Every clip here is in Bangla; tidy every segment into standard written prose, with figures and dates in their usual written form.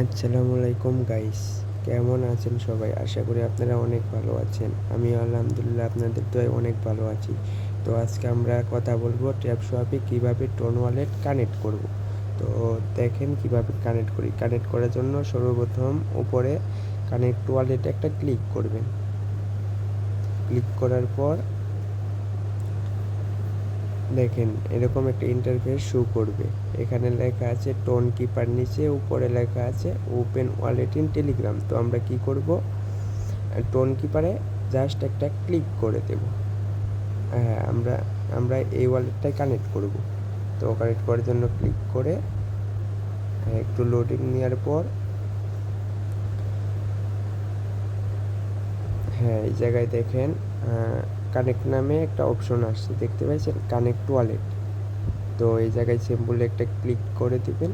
আসসালামু আলাইকুম গাইস, কেমন আছেন সবাই? আশা করি আপনারা অনেক ভালো আছেন। আমি আলহামদুলিল্লাহ আপনাদের দোয়ায় অনেক ভালো আছি। তো আজকে আমরা কথা বলবো ট্যাপ সোয়াপে কীভাবে টোন ওয়ালেট কানেক্ট করব। তো দেখেন কিভাবে কানেক্ট করি। কানেক্ট করার জন্য সর্বপ্রথম উপরে কানেক্ট ওয়ালেটে একটা ক্লিক করবেন। ক্লিক করার পর দেখেন এরকম একটা ইন্টারফেস শো করবে। এখানে লেখা আছে টোন কিপার, নিচে উপরে লেখা আছে ওপেন ওয়ালেট ইন টেলিগ্রাম। তো আমরা কি করব, টোন কিপারে জাস্ট একটা ক্লিক করে দেব। হ্যাঁ, আমরা এই ওয়ালেটটাই কানেক্ট করব। তো কানেক্ট করার জন্য ক্লিক করে একটু লোডিং নেওয়ার পর হ্যাঁ, এই জায়গায় দেখেন কানেক্ট নামে একটা অপশন আসছে, দেখতে পাচ্ছেন কানেক্ট ওয়ালেট। তো এই জায়গায় সিম্পল একটা ক্লিক করে দিবেন।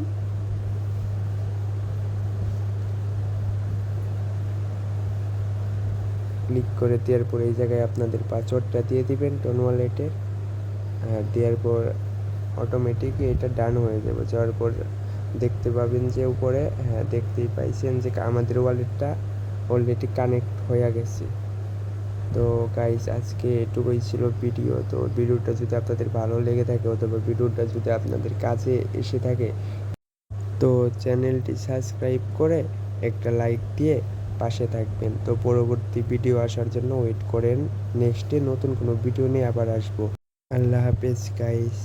ক্লিক করে দেওয়ার পর এই জায়গায় আপনাদের পাসওয়ার্ডটা দিয়ে দিবেন টোন ওয়ালেটের। দেওয়ার পর অটোমেটিকই এটা ডান হয়ে যাবে। যাওয়ার পর দেখতে পাবেন যে উপরে হ্যাঁ, দেখতেই পাইছেন যে আমাদের ওয়ালেটটা অলরেডি কানেক্ট হয়ে গেছে। তো গাইস, আজকে এটুকুই ছিল ভিডিও। তো ভিডিওটা যদি আপনাদের ভালো লেগে থাকে অথবা ভিডিওটা যদি আপনাদের কাছে এসে থাকে, তো চ্যানেলটি সাবস্ক্রাইব করে একটা লাইক দিয়ে পাশে থাকবেন। তো পরবর্তী ভিডিও আসার জন্য ওয়েট করেন। নেক্সটে নতুন কোনো ভিডিও নিয়ে আবার আসবো। আল্লাহ হাফেজ গাইস।